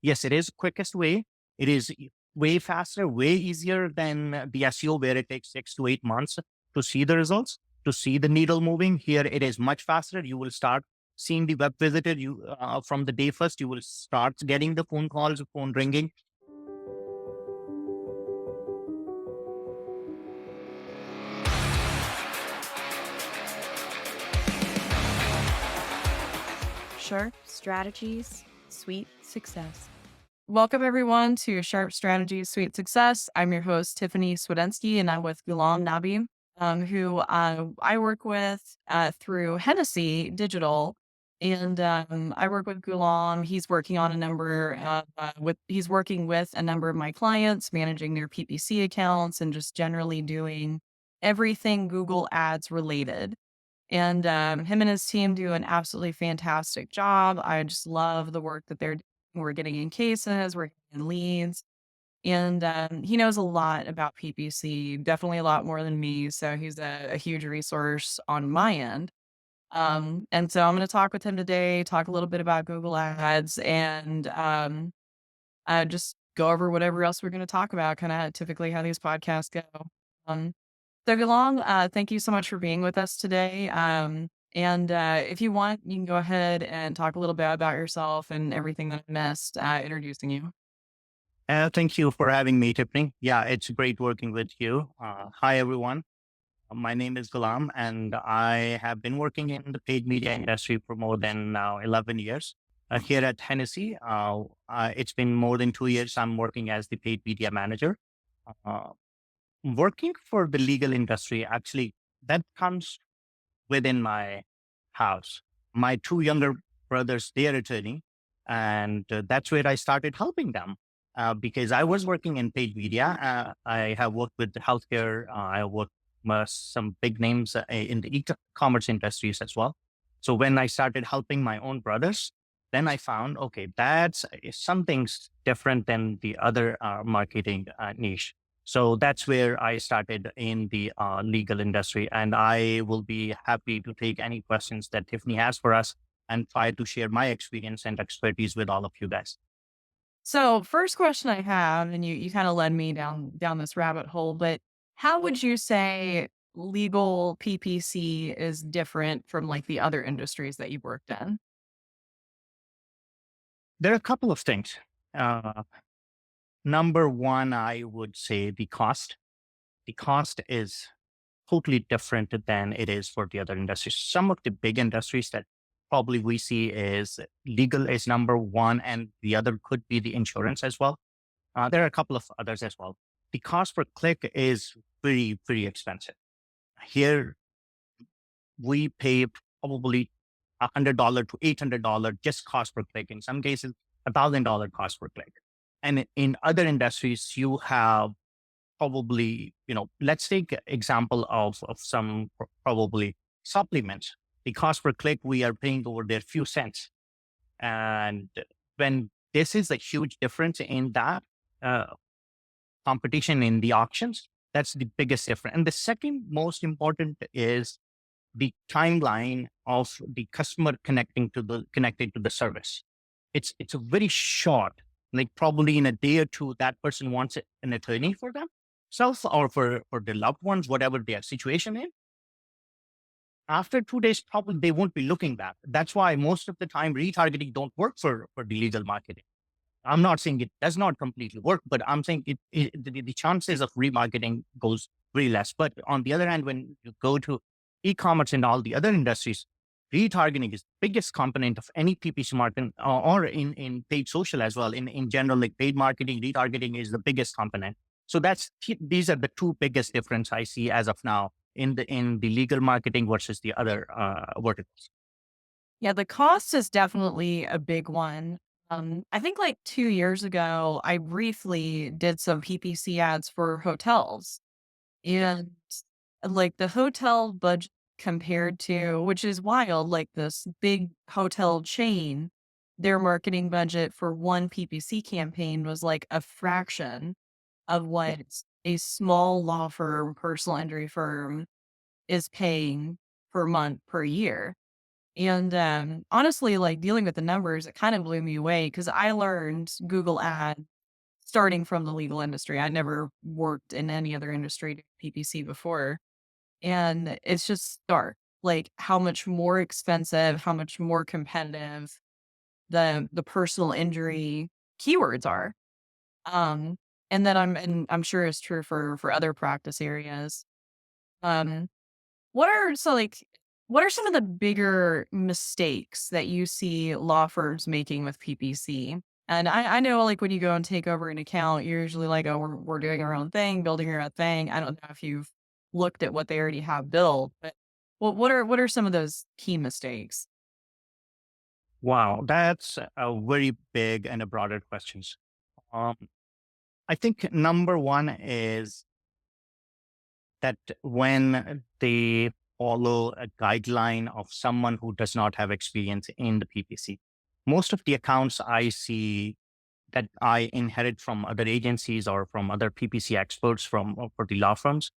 Yes, it is the quickest way. It is way faster, way easier than the SEO where it takes 6 to 8 months to see the results, to see the needle moving. Here, it is much faster. You will start seeing the web visitor from the day first. You will start getting the phone calls, phone ringing. Sharp Strategies, Sweet Success. Welcome, everyone, to Sharp Strategies, Sweet Success. I'm your host, Tiffany Swedensky, and I'm with Ghulam Nabi, who I work with through Hennessy Digital. And I work with Ghulam. He's working on a number he's working with a number of my clients, managing their PPC accounts and just generally doing everything Google Ads related. And him and his team do an absolutely fantastic job. I just love the work that they're doing. We're getting in cases, we're getting in leads, and he knows a lot about PPC, definitely a lot more than me. So he's a huge resource on my end. And so I'm going to talk with him today, talk a little bit about Google Ads, and just go over whatever else we're going to talk about, kind of typically how these podcasts go. Um, so Galong, thank you so much for being with us today. And if you want, you can go ahead and talk a little bit about yourself and everything that I missed introducing you. Thank you for having me, Tiffany. Yeah, it's great working with you. Hi, everyone. My name is Ghulam, and I have been working in the paid media industry for more than now 11 years. Here at Hennessy, it's been more than 2 years. I'm working as the paid media manager. Uh, Working for the legal industry, actually, that comes within my house. My two younger brothers, they are attorney, and that's where I started helping them because I was working in paid media. I have worked with healthcare. I worked with some big names in the e-commerce industries as well. So when I started helping my own brothers, then I found, okay, that's something's different than the other marketing niche. So that's where I started in the legal industry. And I will be happy to take any questions that Tiffany has for us and try to share my experience and expertise with all of you guys. So first question I have, and you kind of led me down this rabbit hole, but how would you say legal PPC is different from like the other industries that you've worked in? There are a couple of things. Uh, Number one, I would say the cost. The cost is totally different than it is for the other industries. Some of the big industries that probably we see is legal is number one, and the other could be the insurance as well. There are a couple of others as well. The cost per click is pretty expensive. Here, we pay probably $100 to $800 just cost per click. In some cases, $1,000 cost per click. And in other industries, you have probably, let's take example of some probably supplements. The cost per click we are paying over there few cents. And when this is a huge difference in that uh, competition in the auctions, that's the biggest difference. And the second most important is the timeline of the customer connecting to the service. It's a very short, like probably in a day or two, that person wants an attorney for themselves or for their loved ones, whatever their situation is. After 2 days, probably they won't be looking back. That's why most of the time retargeting don't work for the legal marketing. I'm not saying it does not completely work, but I'm saying the chances of remarketing goes very less. But on the other hand, when you go to e-commerce and all the other industries, retargeting is the biggest component of any PPC marketing or in paid social as well. In general, like paid marketing, retargeting is the biggest component. So these are the two biggest difference I see as of now in the legal marketing versus the other verticals. Yeah, the cost is definitely a big one. I think like 2 years ago, I briefly did some PPC ads for hotels. And like the hotel budget compared to, which is wild, like this big hotel chain, their marketing budget for one PPC campaign was like a fraction of what a small law firm, personal injury firm is paying per month per year. And honestly, like dealing with the numbers, it kind of blew me away because I learned Google Ad starting from the legal industry. I never worked in any other industry doing PPC before. And it's just stark, like how much more expensive, how much more competitive the personal injury keywords are. Um, and then I'm sure it's true for other practice areas. Um, what are some of the bigger mistakes that you see law firms making with PPC? And I know like when you go and take over an account, you're usually like, oh, we're doing our own thing, building our own thing. I don't know if you've looked at what they already have built, but what are some of those key mistakes? Wow, that's a very big and a broader questions. Um, I think number one is that when they follow a guideline of someone who does not have experience in the PPC, most of the accounts I see that I inherit from other agencies or from other PPC experts from for the law firms,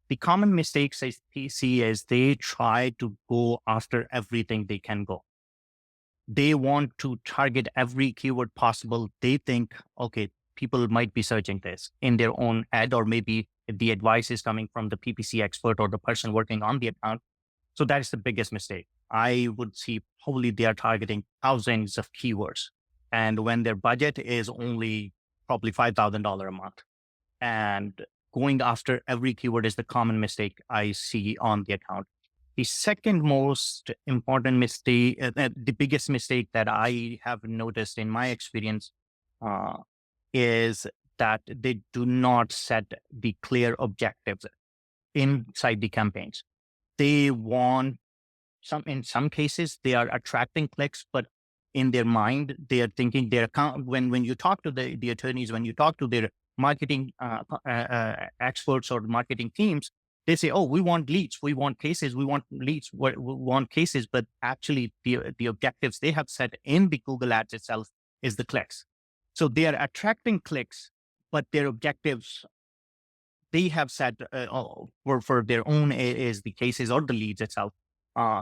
the common mistakes I see is they try to go after everything they can go. They want to target every keyword possible. They think, okay, people might be searching this in their own ad, or maybe the advice is coming from the PPC expert or the person working on the account. So that is the biggest mistake. I would see probably they are targeting thousands of keywords. And when their budget is only probably $5,000 a month, and going after every keyword is the common mistake I see on the account. The second most important mistake, the biggest mistake that I have noticed in my experience, uh, is that they do not set the clear objectives inside the campaigns. They want in some cases they are attracting clicks, but in their mind they are thinking their account. When you talk to the attorneys, when you talk to their marketing experts or marketing teams, they say, oh, we want leads, we want cases, we want leads, we want cases. But actually the objectives they have set in the Google ads itself is the clicks. So they are attracting clicks, but their objectives they have set for their own is the cases or the leads itself.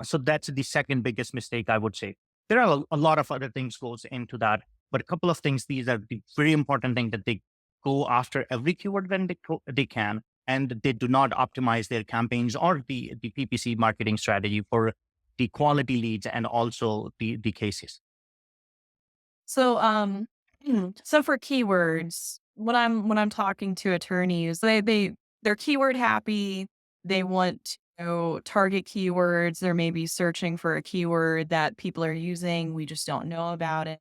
So that's the second biggest mistake I would say. There are a lot of other things goes into that, but a couple of things. These are the very important thing that they go after every keyword when they can, and they do not optimize their campaigns or the PPC marketing strategy for the quality leads and also the cases. So, so for keywords, when I'm talking to attorneys, they're keyword happy. They want to target keywords. They're maybe searching for a keyword that people are using. We just don't know about it.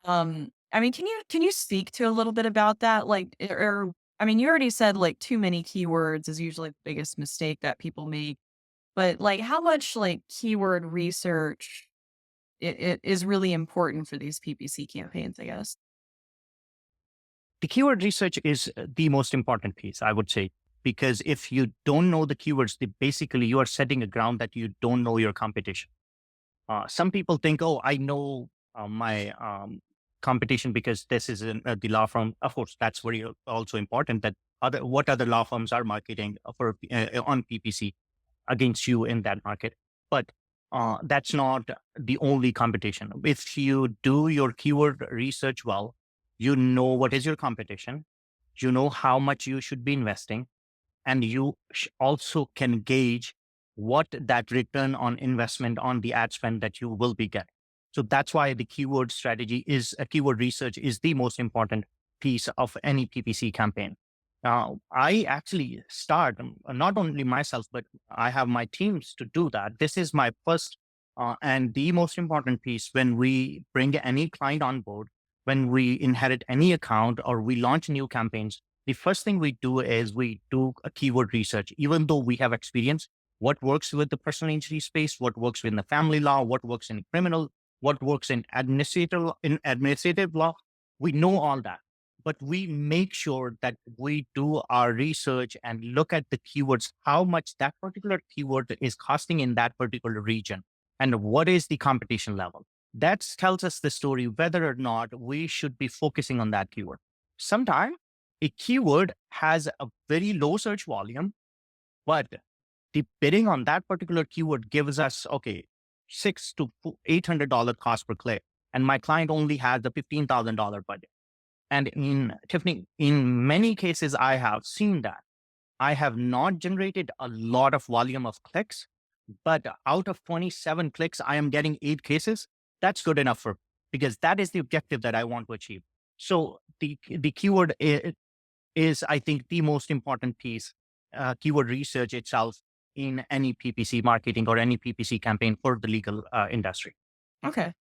I mean, can you speak to a little bit about that? Like, or I mean, you already said like too many keywords is usually the biggest mistake that people make. But like, how much like keyword research it is really important for these PPC campaigns, I guess. The keyword research is the most important piece, I would say, because if you don't know the keywords, basically you are setting a ground that you don't know your competition. Some people think, oh, I know my competition because this is the law firm. Of course, that's very also important that what other law firms are marketing for on PPC against you in that market. But that's not the only competition. If you do your keyword research well, you know what is your competition, you know how much you should be investing, and you also can gauge what that return on investment on the ad spend that you will be getting. So that's why the keyword strategy is a keyword research is the most important piece of any PPC campaign. I actually start not only myself, but I have my teams to do that. This is my first and the most important piece when we bring any client on board, when we inherit any account or we launch new campaigns. The first thing we do is we do a keyword research, even though we have experience, what works with the personal injury space, what works in the family law, what works in criminal, what works in administrative law. We know all that, but we make sure that we do our research and look at the keywords, how much that particular keyword is costing in that particular region, and what is the competition level. That tells us the story whether or not we should be focusing on that keyword. Sometimes a keyword has a very low search volume, but the bidding on that particular keyword gives us, okay, $800 cost per click, and my client only has the $15,000 budget. And in Tiffany, in many cases, I have seen that I have not generated a lot of volume of clicks, but out of 27 clicks, I am getting 8 cases. That's good enough for, because that is the objective that I want to achieve. So the keyword is, I think, the most important piece, keyword research itself in any PPC marketing or any PPC campaign for the legal industry. Okay.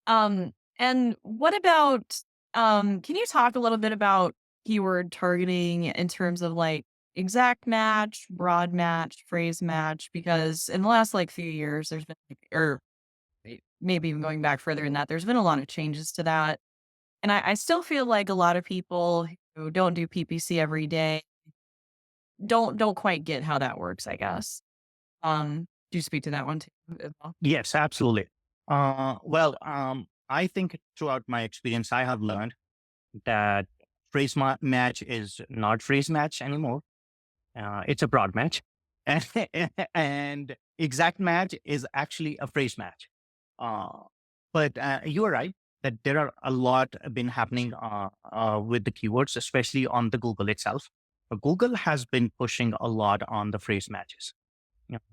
And what about, can you talk a little bit about keyword targeting in terms of like exact match, broad match, phrase match? Because in the last like few years, there's been, or maybe even going back further than that, there's been a lot of changes to that. And I still feel like a lot of people who don't do PPC every day don't quite get how that works, I guess. Do you speak to that one too as well? Yes, absolutely. I think throughout my experience, I have learned that match is not phrase match anymore. It's a broad match. And, and exact match is actually a phrase match. Uh, but you are right that there are a lot been happening with the keywords, especially on the Google itself. Google has been pushing a lot on the phrase matches.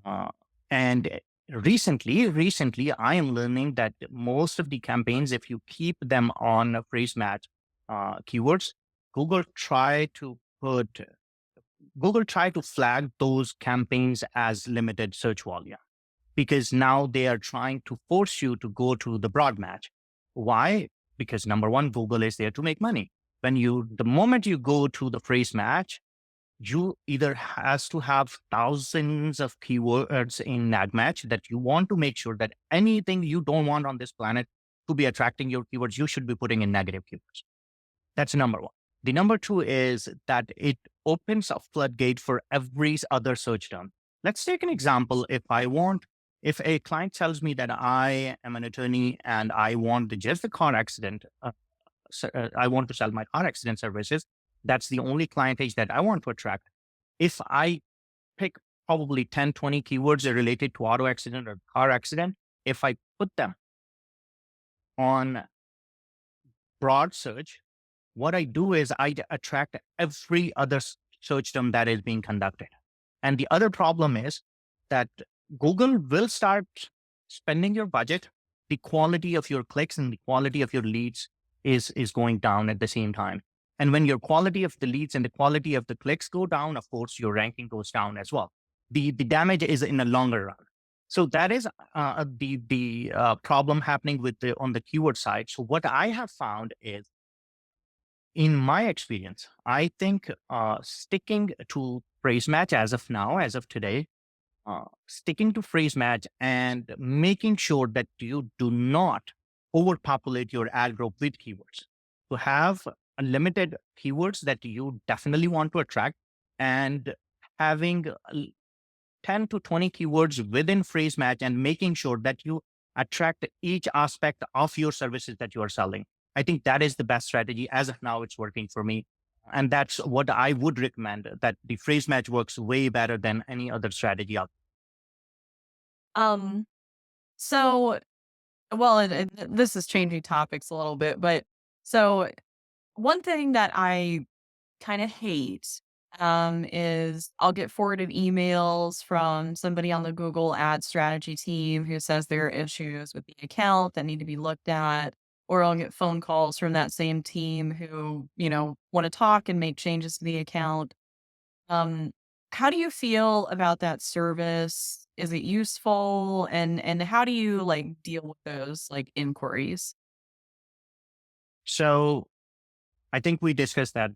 Uh, and recently, I am learning that most of the campaigns, if you keep them on a phrase match keywords, Google try to put Google try to flag those campaigns as limited search volume, because now they are trying to force you to go to the broad match. Why? Because number one, Google is there to make money. The moment you go to the phrase match, you either has to have thousands of keywords in that match that you want to make sure that anything you don't want on this planet to be attracting your keywords, you should be putting in negative keywords. That's number one. The number two is that it opens a floodgate for every other search term. Let's take an example. If a client tells me that I am an attorney and I want just the car accident, I want to sell my car accident services. That's the only clientage that I want to attract. If I pick probably 10, 20 keywords related to auto accident or car accident, if I put them on broad search, what I do is I attract every other search term that is being conducted. And the other problem is that Google will start spending your budget. The quality of your clicks and the quality of your leads is going down at the same time. And when your quality of the leads and the quality of the clicks go down, of course, your ranking goes down as well. The damage is in the longer run. So that is the problem happening on the keyword side. So what I have found is, in my experience, I think sticking to phrase match as of now, as of today, sticking to phrase match and making sure that you do not overpopulate your ad group with keywords. To have unlimited keywords that you definitely want to attract, and having 10 to 20 keywords within phrase match and making sure that you attract each aspect of your services that you are selling. I think that is the best strategy. As of now, it's working for me. And that's what I would recommend, that the phrase match works way better than any other strategy out Um, so, well, this is changing topics a little bit, but so one thing that I kind of hate is I'll get forwarded emails from somebody on the Google ad strategy team who says there are issues with the account that need to be looked at, or I'll get phone calls from that same team who, want to talk and make changes to the account. Um, how do you feel about that service? Is it useful? And how do you like deal with those like inquiries? So I think we discussed that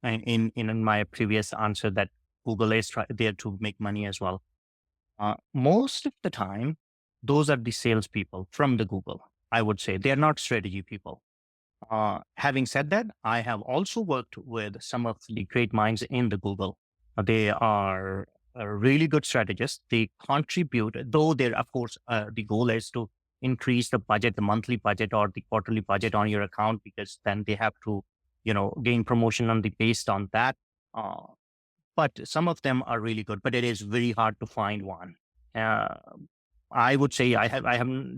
in my previous answer, that Google is there to make money as well. Most of the time, those are the salespeople from the Google. I would say they're not strategy people. Having said that, I have also worked with some of the great minds in the Google. They are really good strategists. They contribute, though they're, of course, the goal is to increase the budget, the monthly budget or the quarterly budget on your account, because then they have to, gain promotion based on that. Uh, but some of them are really good, but it is very hard to find one. Uh, I would say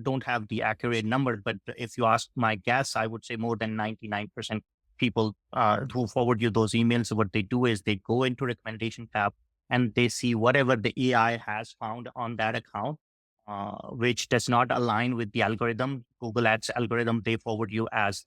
don't have the accurate number, but if you ask my guess, I would say more than 99% people who forward you those emails, what they do is they go into recommendation tab and they see whatever the AI has found on that account, which does not align with the algorithm, Google Ads algorithm. They forward you as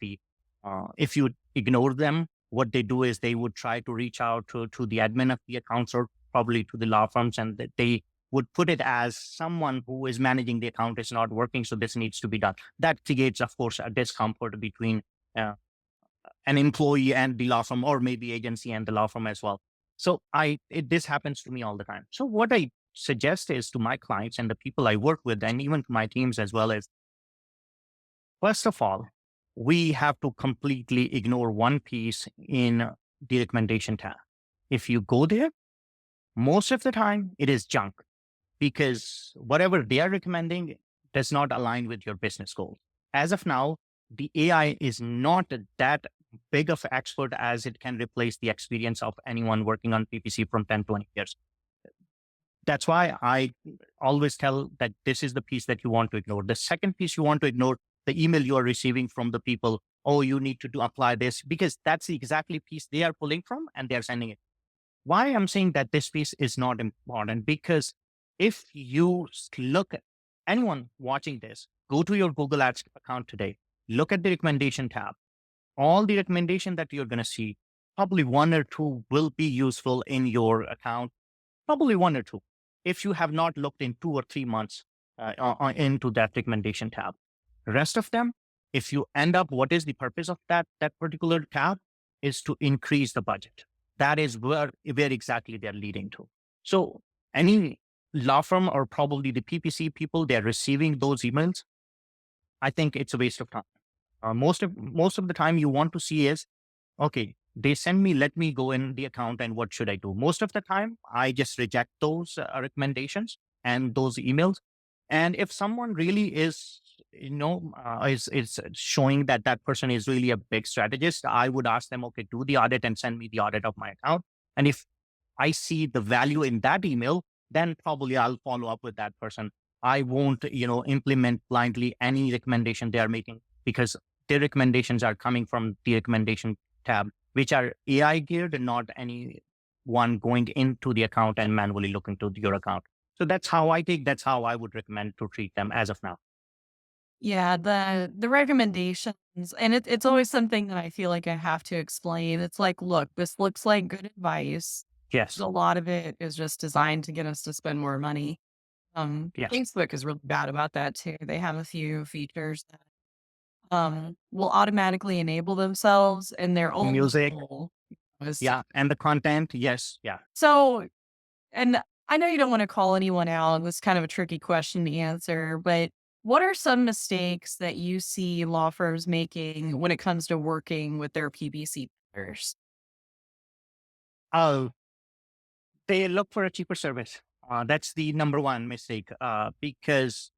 if you ignore them, what they do is they would try to reach out to the admin of the accounts or probably to the law firms, and they would put it as someone who is managing the account is not working, so this needs to be done. That creates, of course, a discomfort between uh, an employee and the law firm, or maybe agency and the law firm as well. So this happens to me all the time. So what I suggest is to my clients and the people I work with, and even to my teams as well, is first of all, we have to completely ignore one piece in the recommendation tab. If you go there, most of the time it is junk, because whatever they are recommending does not align with your business goals. As of now, the AI is not that big of an expert as it can replace the experience of anyone working on PPC from 10, 20 years. That's why I always tell that this is the piece that you want to ignore. The second piece you want to ignore, the email you are receiving from the people, oh, you need to apply this, because that's the exactly piece they are pulling from and they are sending it. Why I'm saying that this piece is not important, because if you look at anyone watching this, go to your Google Ads account today, look at the recommendation tab, all the recommendation that you're going to see, probably one or two will be useful in your account, probably one or two. If you have not looked in 2 or 3 months into that recommendation tab, rest of them, if you end up, what is the purpose of that particular tab is to increase the budget. That is where exactly they're leading to. So any law firm or probably the PPC people, they're receiving those emails. I think it's a waste of time. Most of the time you want to see is, okay, they send me, let me go in the account and what should I do? Most of the time, I just reject those recommendations and those emails. And if someone really is, is showing that that person is really a big strategist, I would ask them, okay, do the audit and send me the audit of my account. And if I see the value in that email, then probably I'll follow up with that person. I won't, implement blindly any recommendation they are making, because their recommendations are coming from the recommendation tab, which are AI geared and not any one going into the account and manually looking to your account. So that's how I would recommend to treat them as of now. Yeah, the recommendations, and it's always something that I feel like I have to explain. It's like, look, this looks like good advice. Yes. A lot of it is just designed to get us to spend more money. Yes. Facebook is really bad about that too. They have a few features that will automatically enable themselves, and their own Music. goal is to, Yeah. And the content. Yes. Yeah. so. And I know you don't want to call anyone out. It's kind of a tricky question to answer, but what are some mistakes that you see law firms making when it comes to working with their PPC partners? Oh, they look for a cheaper service. That's the number one mistake, because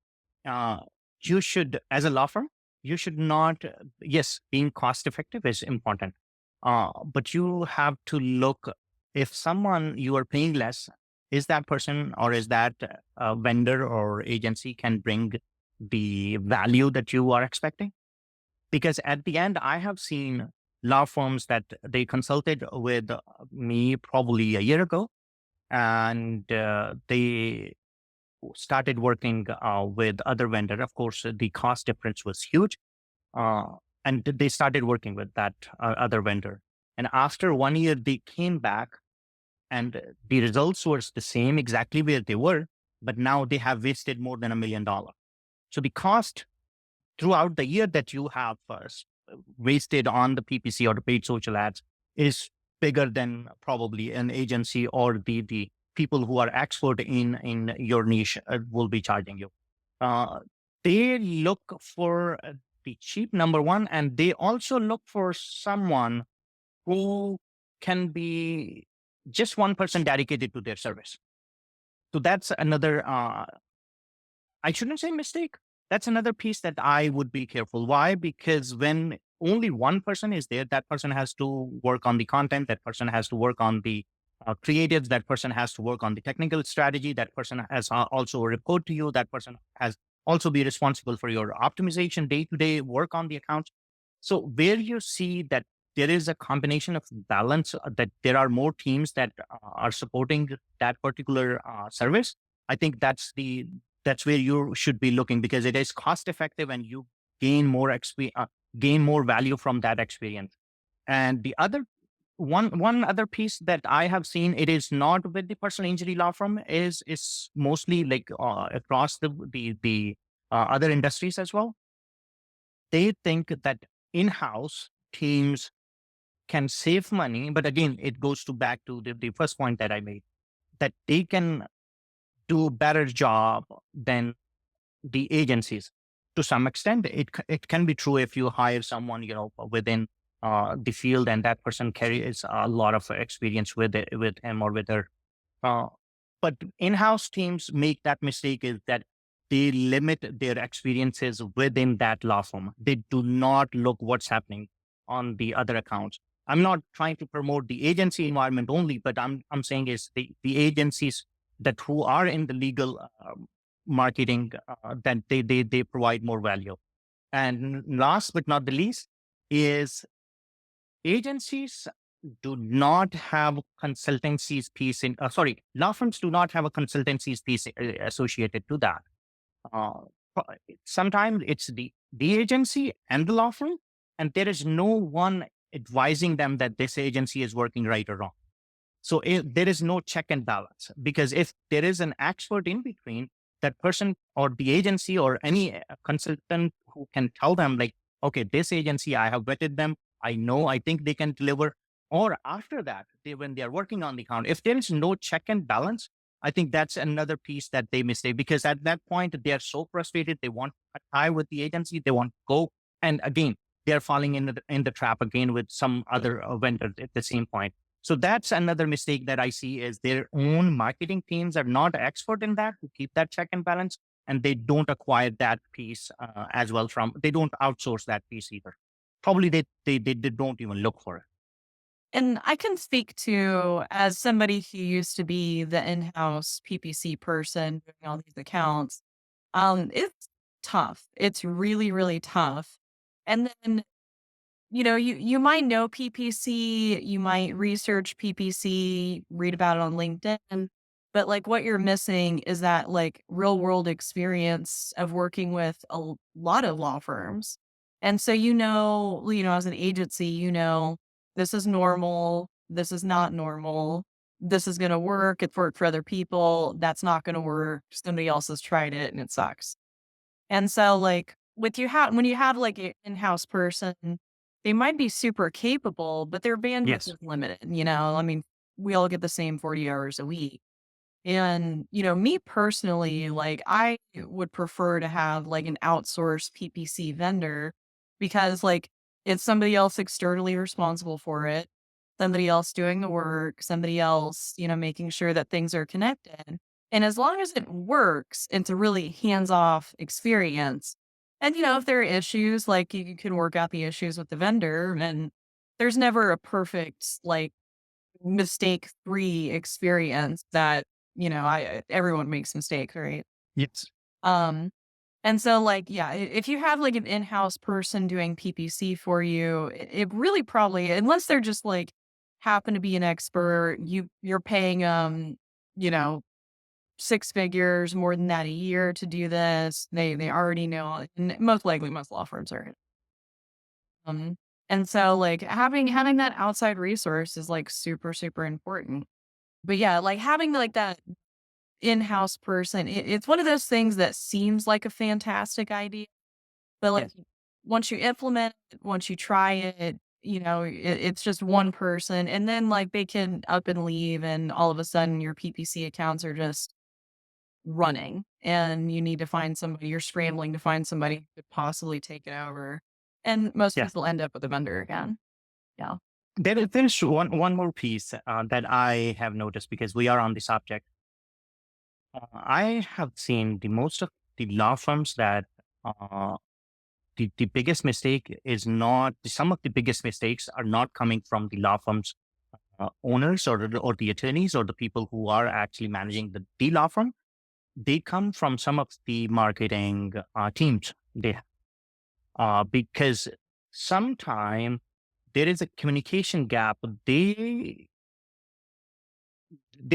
uh, you should, as a law firm, you should not, yes, being cost effective is important. But you have to look, if someone you are paying less, is that person or is that vendor or agency can bring the value that you are expecting? Because at the end, I have seen law firms that they consulted with me probably a year ago, and they started working with other vendor. Of course, the cost difference was huge, uh, and they started working with that other vendor. And after 1 year, they came back, and the results were the same exactly where they were, but now they have wasted more than $1 million. So the cost throughout the year that you have wasted on the PPC or the paid social ads is bigger than probably an agency or the people who are expert in your niche will be charging you. Uh, they look for the cheap, number one, and they also look for someone who can be just one person dedicated to their service. So that's another I shouldn't say mistake. That's another piece that I would be careful. Why? Because when only one person is there, that person has to work on the content, that person has to work on the creatives. That person has to work on the technical strategy. That person has also report to you. That person has also be responsible for your optimization, day to day work on the accounts. So where you see that there is a combination of balance, that there are more teams that are supporting that particular service, I think that's where you should be looking, because it is cost effective and you gain more gain more value from that experience. And the other one other piece that I have seen, it is not with the personal injury law firm, is mostly like across the other industries as well. They think that in-house teams can save money, but again, it goes to back to the first point that I made, that they can do a better job than the agencies. To some extent, it can be true if you hire someone, within the field, and that person carries a lot of experience with it, with him or with her. Uh, but in-house teams make that mistake, is that they limit their experiences within that law firm. They do not look what's happening on the other accounts. I'm not trying to promote the agency environment only, but I'm saying is the agencies that who are in the legal marketing, that they provide more value. And last but not the least is agencies do not have consultancies piece in, law firms do not have a consultancies piece associated to that. Uh, Sometimes it's the agency and the law firm, and there is no one advising them that this agency is working right or wrong. So there is no check and balance, because if there is an expert in between, that person or the agency or any consultant who can tell them like, okay, this agency, I have vetted them. I think they can deliver. Or after that, when they are working on the account, if there is no check and balance, I think that's another piece that they mistake, because at that point, they are so frustrated. They want a tie with the agency. They want to go. And again, they're falling in the trap again with some other vendor at the same point. So that's another mistake that I see, is their own marketing teams are not expert in that to keep that check and balance, and they don't acquire that piece as well they don't outsource that piece either. Probably they don't even look for it. And I can speak to, as somebody who used to be the in-house PPC person doing all these accounts, it's tough. It's really, really tough. And then, you might know PPC, you might research PPC, read about it on LinkedIn, but like what you're missing is that like real world experience of working with lot of law firms. And so, as an agency, this is normal, this is not normal, this is going to work, it's worked for other people, that's not going to work, somebody else has tried it and it sucks. And so, like, when you have like an in-house person, they might be super capable, but their bandwidth Yes. is limited. I mean, we all get the same 40 hours a week. And, me personally, like, I would prefer to have like an outsourced PPC vendor, because like it's somebody else externally responsible for it, somebody else doing the work, somebody else, making sure that things are connected. And as long as it works, it's a really hands off experience. And, if there are issues, like you can work out the issues with the vendor, and there's never a perfect, like, mistake free experience that, everyone makes mistakes, right? Yes. Um, and so, like, yeah, if you have like an in-house person doing PPC for you, it really probably, unless they're just like happen to be an expert, you're paying you know, six figures, more than that a year to do this. They already know, and most likely most law firms are. Um, and so like having that outside resource is like super, super important. But yeah, like having like that in-house person, it's one of those things that seems like a fantastic idea, but like Yes. once you implement it, once you try it, it's just one person, and then like they can up and leave, and all of a sudden your PPC accounts are just running, and you need to find somebody. You're scrambling to find somebody who could possibly take it over, and most Yes. people end up with a vendor again. Yeah. There's one more piece that I have noticed, because we are on the subject. I have seen the most of the law firms that uh, the biggest mistake is not, some of the biggest mistakes are not coming from the law firms owners or the attorneys or the people who are actually managing the law firm, they come from some of the marketing teams. Because sometimes there is a communication gap. There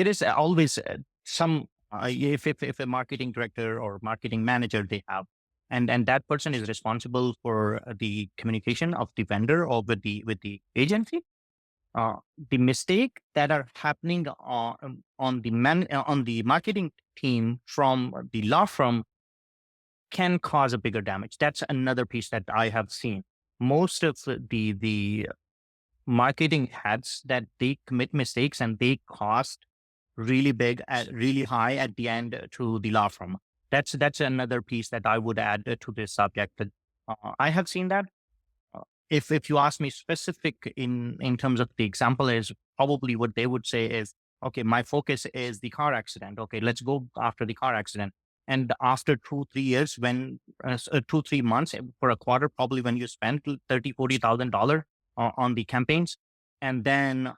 is always some if a marketing director or marketing manager they have, and that person is responsible for the communication of the vendor or with the agency. uh, the mistake that are happening on the marketing team from the law firm can cause a bigger damage. That's another piece that I have seen. Most of the marketing heads that they commit mistakes and they cost really big at really high at the end to the law firm. That's another piece that I would add to this subject. That I have seen that. Uh, if you ask me specific in terms of the example, is probably what they would say is, okay, my focus is the car accident. Okay, let's go after the car accident. And after 2 3 years, when 2 3 months for a quarter, probably when you spend 30 40 thousand dollars on the campaigns, and then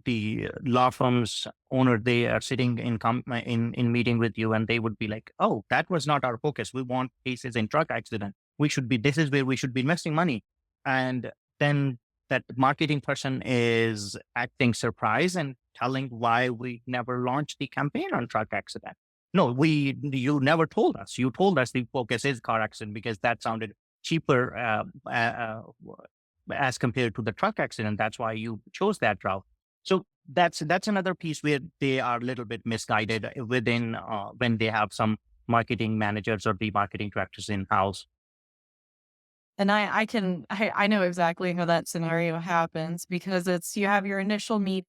the law firm's owner, they are sitting in meeting with you, and they would be like, oh, that was not our focus. We want cases in truck accident. We should be, this is where we should be investing money. And then that marketing person is acting surprised and telling why we never launched the campaign on truck accident. No, you never told us. You told us the focus is car accident because that sounded cheaper as compared to the truck accident. That's why you chose that route. So that's another piece where they are a little bit misguided within when they have some marketing managers or the marketing directors in house. And I know exactly how that scenario happens because it's you have your initial meeting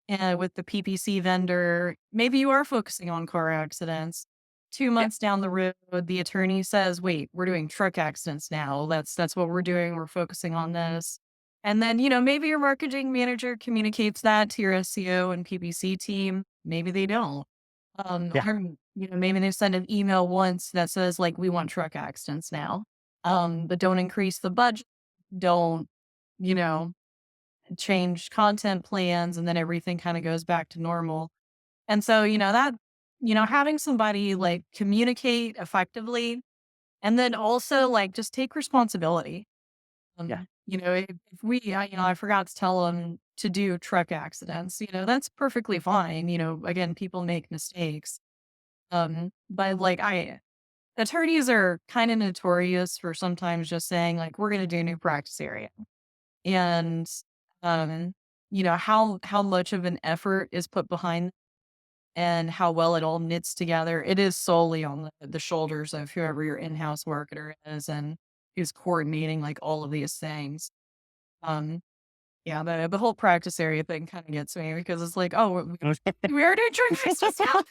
with the PPC vendor. Maybe you are focusing on car accidents. Two Yeah, months down the road, the attorney says, "Wait, we're doing truck accidents now. That's what we're doing. We're focusing on this." And then maybe your marketing manager communicates that to your SEO and PPC team. Maybe they don't. yeah, Or maybe they send an email once that says like, "We want truck accidents now." But don't increase the budget. Don't you know change content plans, and then everything kind of goes back to normal. And so, having somebody like communicate effectively and then also like just take responsibility. yeah, If I forgot to tell them to do truck accidents, that's perfectly fine. Again, people make mistakes. But like attorneys are kind of notorious for sometimes just saying like, we're going to do a new practice area. And, um, how much of an effort is put behind and how well it all knits together. It is solely on the shoulders of whoever your in-house marketer is and who's coordinating like all of these things. Um, yeah, the whole practice area thing kind of gets me because it's like, oh, we are doing joint business now.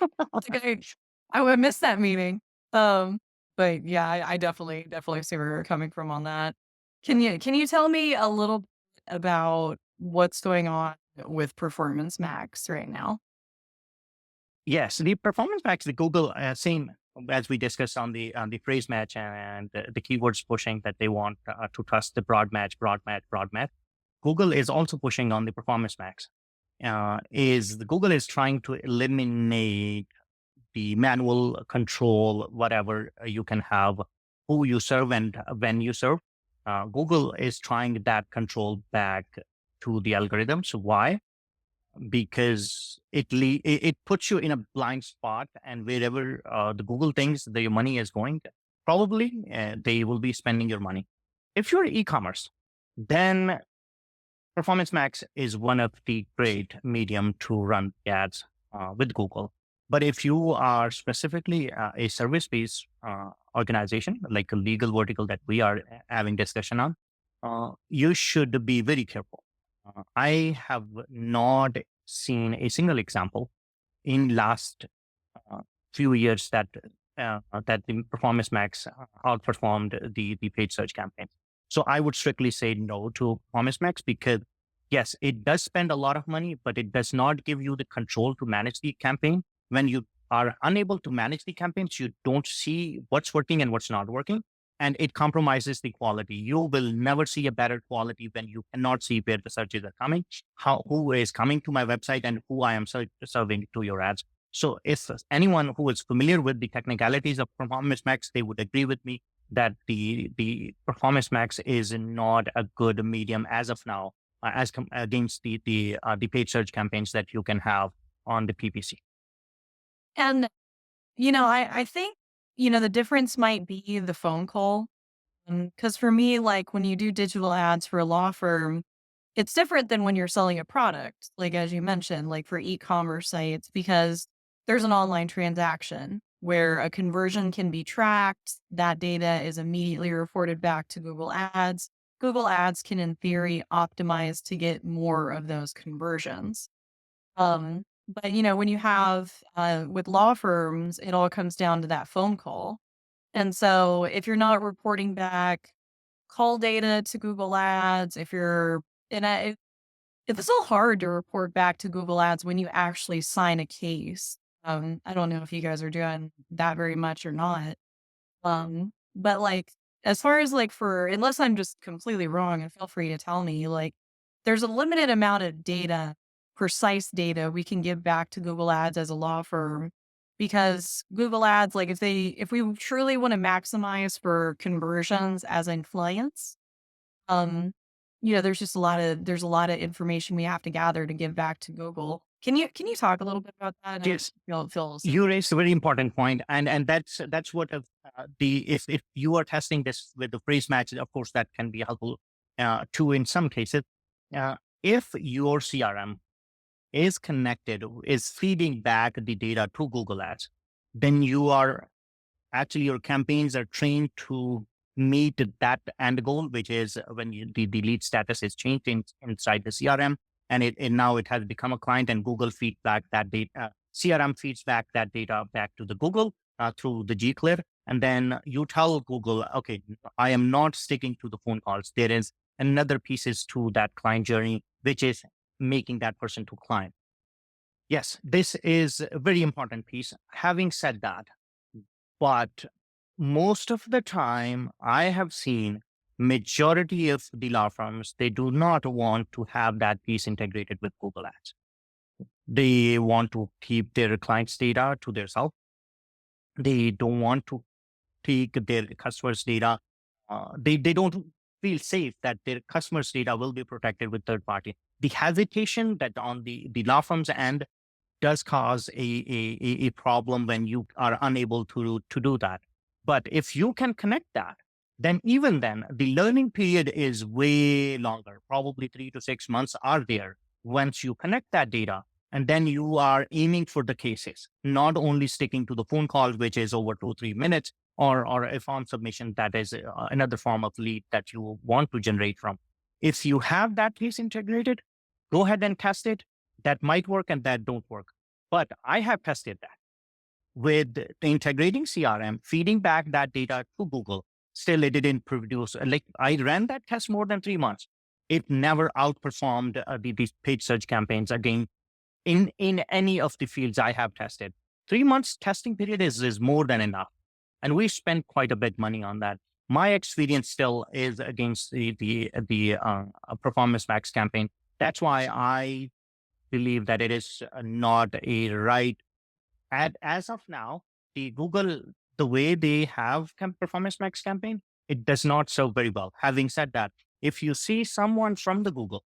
Like, I would miss that meeting. Um, but yeah, I definitely see where you're coming from on that. Can you tell me a little bit about what's going on with Performance Max right now? yes. The performance max, the Google, same as we discussed on the phrase match and the keywords pushing that they want to trust the broad match, broad match, broad match. Google is also pushing on the performance max. Is the Google is trying to eliminate the manual control, whatever you can have, who you serve and when you serve. Google is trying that control back to the algorithms. Why? Because it puts you in a blind spot, and wherever the Google thinks that your money is going, probably they will be spending your money. If you're e-commerce, then Performance Max is one of the great medium to run ads with Google. But if you are specifically a service-based organization, like a legal vertical that we are having discussion on, you should be very careful. I have not seen a single example in last uh, few years that the Performance Max outperformed the paid search campaigns. So I would strictly say no to Performance Max because yes, it does spend a lot of money, but it does not give you the control to manage the campaign. When you are unable to manage the campaigns, you don't see what's working and what's not working. and it compromises the quality. You will never see a better quality when you cannot see where the searches are coming, who is coming to my website, and who I am serving to your ads. So if anyone who is familiar with the technicalities of Performance Max, they would agree with me that the Performance Max is not a good medium as of now, against the paid search campaigns that you can have on the PPC. And, I think, the difference might be the phone call. Because for me, like when you do digital ads for a law firm, it's different than when you're selling a product, like as you mentioned, like for e-commerce sites, because there's an online transaction where a conversion can be tracked. That data is immediately reported back to Google Ads. Google Ads can, in theory, optimize to get more of those conversions. But when you have with law firms, it all comes down to that phone call. And so if you're not reporting back call data to Google Ads, if you're and I it's so hard to report back to Google Ads when you actually sign a case. I don't know if you guys are doing that very much or not. But like as far as like for unless I'm just completely wrong, and feel free to tell me, like there's a limited amount of data, precise data we can give back to Google Ads as a law firm because Google Ads, like if we truly want to maximize for conversions as in clients, um, there's a lot of information we have to gather to give back to Google. Can you talk a little bit about that? I Yes, feel feels you raised a very important point, and that's what the if you are testing this with the phrase match, of course that can be helpful too in some cases. If your CRM is connected, is feeding back the data to Google Ads, then you are actually your campaigns are trained to meet that end goal, which is when the lead status is changed inside the CRM, and now it has become a client, and Google feedback that data, CRM feeds back that data back to the Google through the G-Clear, and then you tell Google, okay, I am not sticking to the phone calls. There is another pieces to that client journey, which is making that person to client. Yes, this is a very important piece. Having said that, but most of the time, I have seen majority of the law firms, they do not want to have that piece integrated with Google Ads. They want to keep their clients' data to themselves. They don't want to take their customers' data. They don't feel safe that their customers' data will be protected with third party. The hesitation that on the law firms end does cause a problem when you are unable to do that. But if you can connect that, then even then, the learning period is way longer. Probably 3 to 6 months are there once you connect that data. And then you are aiming for the cases, not only sticking to the phone call, which is over 2 3 minutes, or a form submission that is another form of lead that you want to generate from. If you have that piece integrated, go ahead and test it. That might work and that don't work. But I have tested that with the integrating CRM, feeding back that data to Google. Still, it didn't produce. Like I ran that test more than 3 months. It never outperformed these paid search campaigns again in any of the fields I have tested. 3 months testing period is more than enough, and we spent quite a bit money on that. My experience still is against the Performance Max campaign. That's why I believe that it is not a right as of now. The Google, the way they have Performance Max campaign, it does not serve very well. Having said that, if you see someone from the Google,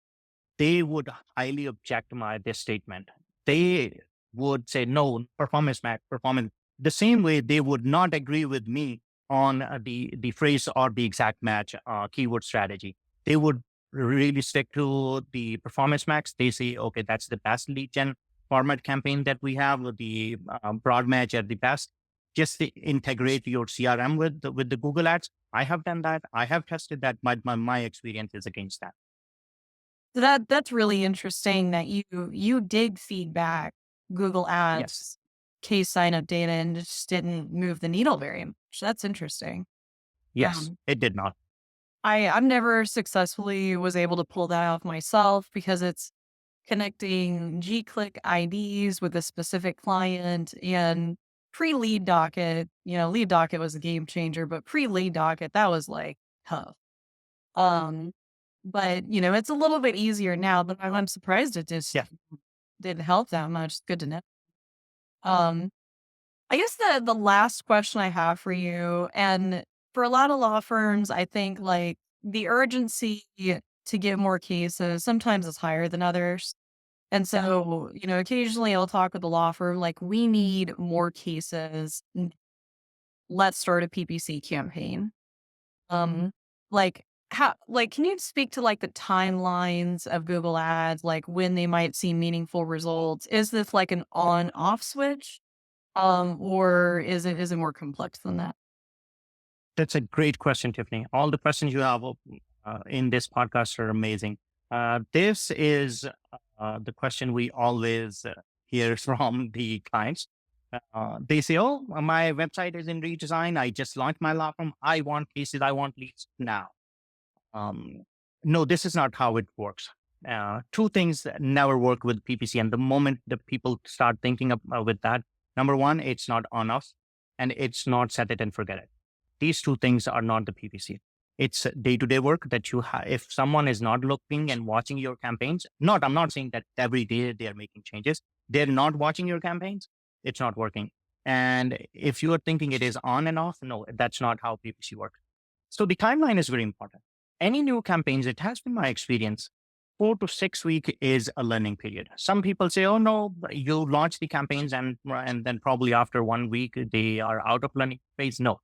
they would highly object to this statement. They would say no, Performance Max, performance. The same way they would not agree with me on the phrase or the exact match keyword strategy. They would really stick to the Performance Max. They say, okay, that's the best lead gen format campaign that we have with the broad match at the best. Just integrate your CRM with the Google Ads. I have done that. I have tested that. My experience is against that. So that's really interesting that you did feedback Google Yes. Ads case sign up data and just didn't move the needle very much. That's interesting. Yes, Um, it did not. I've never successfully was able to pull that off myself because it's connecting G-Click IDs with a specific client, and pre-lead docket, lead docket was a game changer, but pre-lead docket, that was like tough. Um, but it's a little bit easier now, but I'm surprised it just Yeah. didn't help that much. It's good to know. Um, I guess the last question I have for you, and for a lot of law firms, I think like the urgency to get more cases sometimes is higher than others. And so, occasionally I'll talk with the law firm, like, we need more cases. Let's start a PPC campaign. Um, like can you speak to like the timelines of Google Ads, like when they might see meaningful results? Is this like an on off switch? Or is it more complex than that? That's a great question, Tiffany. All the questions you have in this podcast are amazing. This is the question we always hear from the clients. They say, "Oh, my website is in redesign. I just launched my law firm. I want cases. I want leads now." Um, no, this is not how it works. Two things that never work with PPC, and the moment the people start thinking of, with that, number one, it's not on off, and it's not set it and forget it. These two things are not the PPC. It's day to day work that you have. If someone is not looking and watching your campaigns, I'm not saying that every day they are making changes. They're not watching your campaigns. It's not working. And if you are thinking it is on and off, no, that's not how PPC works. So the timeline is very important. Any new campaigns, it has been my experience, 4 to 6 week is a learning period. Some people say, "Oh no, you launch the campaigns and then probably after 1 week they are out of learning phase." No,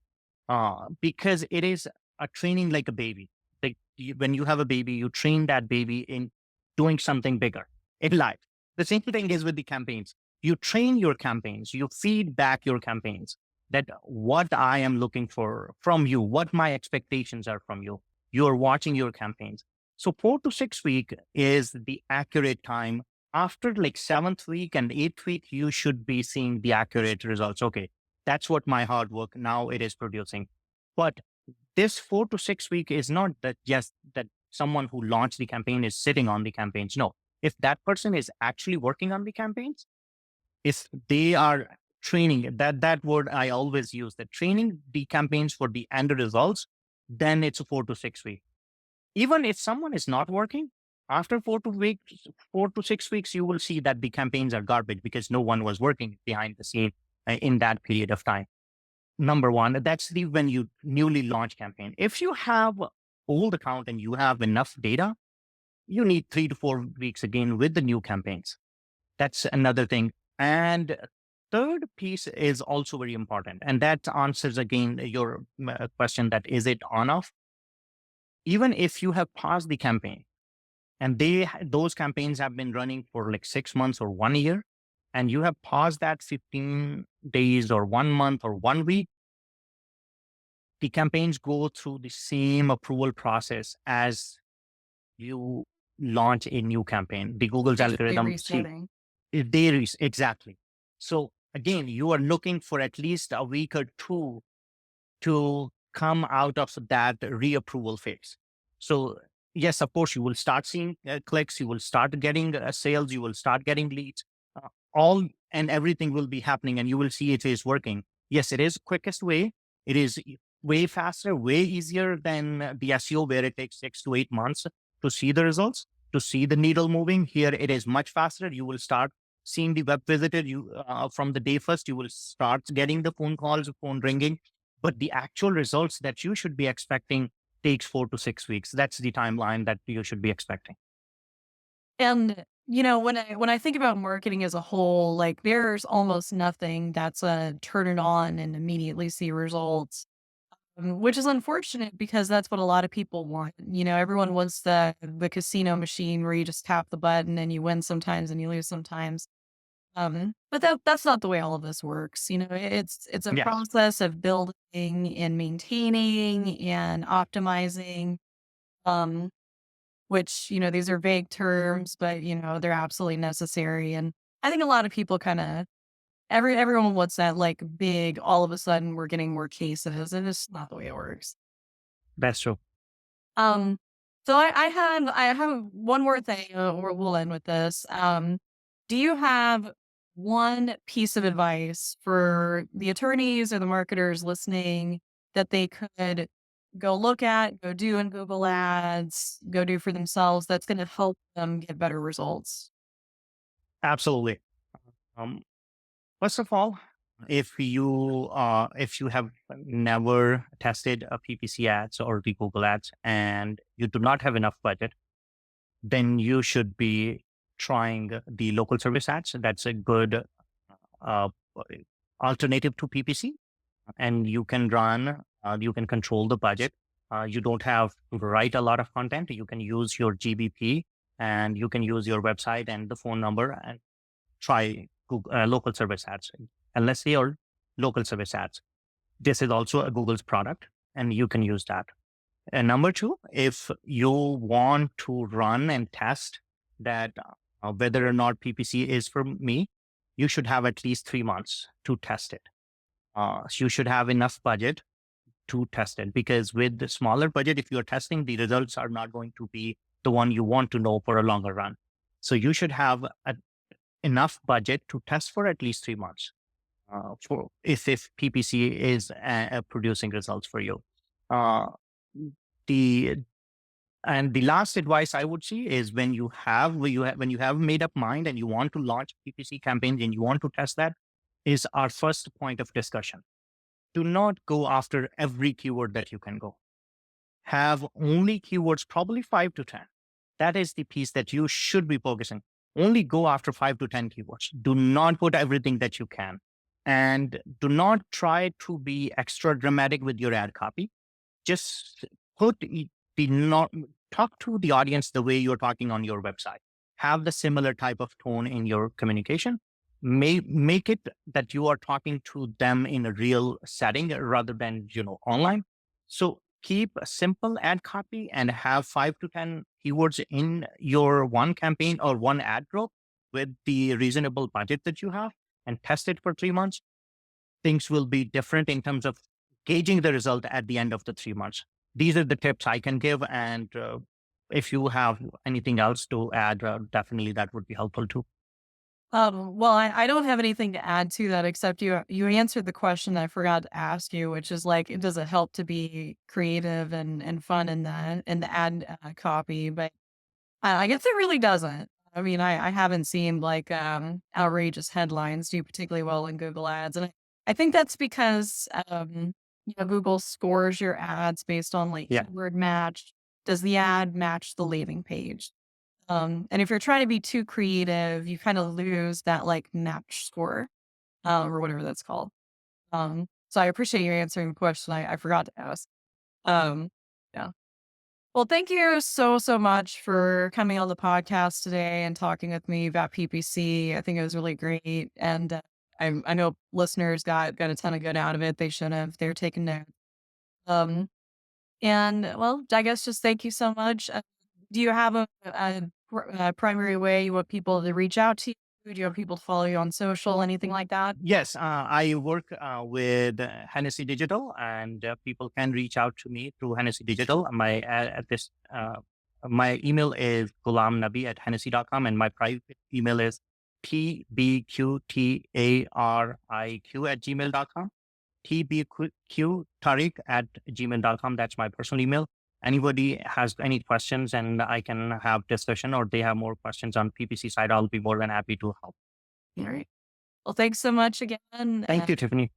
because it is a training like a baby. Like when you have a baby, you train that baby in doing something bigger in life. The same thing is with the campaigns. You train your campaigns, you feed back your campaigns that what I am looking for from you, what my expectations are from you. You're watching your campaigns. So 4 to 6 week is the accurate time. After like seventh week and eighth week, you should be seeing the accurate results. Okay, that's what my hard work now it is producing. But this 4 to 6 week is not that just that someone who launched the campaign is sitting on the campaigns. No, if that person is actually working on the campaigns, if they are training, that word I always use, that training the campaigns for the end results, then it's a 4 to 6 week. Even if someone is not working, after 4 to 6 weeks, you will see that the campaigns are garbage because no one was working behind the scene in that period of time. Number one, that's the when you newly launch campaign. If you have old account and you have enough data, you need 3 to 4 weeks again with the new campaigns. That's another thing. And third piece is also very important. And that answers again your question that is it on off? Even if you have paused the campaign and those campaigns have been running for like 6 months or 1 year, and you have paused that 15 days or 1 month or 1 week, the campaigns go through the same approval process as you launch a new campaign. The Google's Basically algorithm see restarting. if they exactly. So again, you are looking for at least a week or two to come out of that reapproval phase. So yes, of course, you will start seeing clicks, you will start getting sales, you will start getting leads, all and everything will be happening, and you will see it is working. Yes, it is quickest way. It is way faster, way easier than the SEO where it takes 6 to 8 months to see the results, to see the needle moving. Here, it is much faster. You will start seeing the web visitor. You from the day first, you will start getting the phone calls, phone ringing, but the actual results that you should be expecting takes 4 to 6 weeks. That's the timeline that you should be expecting. And, when I think about marketing as a whole, like there's almost nothing that's a turn it on and immediately see results, which is unfortunate because that's what a lot of people want. Everyone wants the casino machine where you just tap the button and you win sometimes and you lose sometimes. But that's not the way all of this works. It's a Yes. process of building and maintaining and optimizing. Um, which, these are vague terms, but, they're absolutely necessary. And I think a lot of people kind of, everyone wants that like big, all of a sudden we're getting more cases, and it's not the way it works. That's true. Um, so I have one more thing, or we'll end with this. Do you have one piece of advice for the attorneys or the marketers listening that they could go look at, go do in Google Ads, go do for themselves that's going to help them get better results? Absolutely. Um, First of all, if you have never tested a PPC ads or the Google ads and you do not have enough budget, then you should be trying the local service ads. That's a good uh, alternative to PPC, and you can control the budget. You don't have to write a lot of content. You can use your GBP, and you can use your website and the phone number and try Google, local service ads. And let's say your local service ads. This is also a Google's product, and you can use that. And number two, if you want to run and test that whether or not PPC is for me, you should have at least 3 months to test it. So you should have enough budget to test it, because with the smaller budget, if you're testing, the results are not going to be the one you want to know for a longer run. So you should have enough budget to test for at least 3 months for if PPC is producing results for you. Uh, the and the last advice I would see is when you have made up mind and you want to launch PPC campaigns and you want to test that, is our first point of discussion. Do not go after every keyword that you can go. Have only keywords, probably 5 to 10. That is the piece that you should be focusing. Only go after 5 to 10 keywords. Do not put everything that you can. And do not try to be extra dramatic with your ad copy. Just not talk to the audience the way you're talking on your website. Have the similar type of tone in your communication. Make it that you are talking to them in a real setting rather than online. So keep a simple ad copy and have 5 to 10 keywords in your one campaign or one ad group with the reasonable budget that you have, and test it for 3 months. Things will be different in terms of gauging the result at the end of the 3 months. These are the tips I can give. And if you have anything else to add, definitely that would be helpful too. Well, I don't have anything to add to that except you answered the question I forgot to ask you, which is like, does it help to be creative and fun in the ad copy? But I guess it really doesn't. I mean, I haven't seen like outrageous headlines do particularly well in Google Ads, and I think that's because Google scores your ads based on like Yeah. keyword match. Does the ad match the landing page? And if you're trying to be too creative, you kind of lose that like match score, or whatever that's called. So I appreciate you answering the question I forgot to ask. Um, yeah. Well, thank you so much for coming on the podcast today and talking with me about PPC. I think it was really great. And I know listeners got a ton of good out of it. They should have. They're taking notes. Um, and well, I guess just thank you so much. Do you have a primary way you want people to reach out to you? Do you want people to follow you on social, anything like that? Yes, I work with Hennessy Digital, and people can reach out to me through Hennessy Digital. My email is Ghulam Nabi at Hennessy.com, and my private email is tbqtariq at gmail.com. tbqtariq at gmail.com. That's my personal email. Anybody has any questions and I can have discussion, or they have more questions on PPC side, I'll be more than happy to help. All right. Well, thanks so much again. Thank you, Tiffany.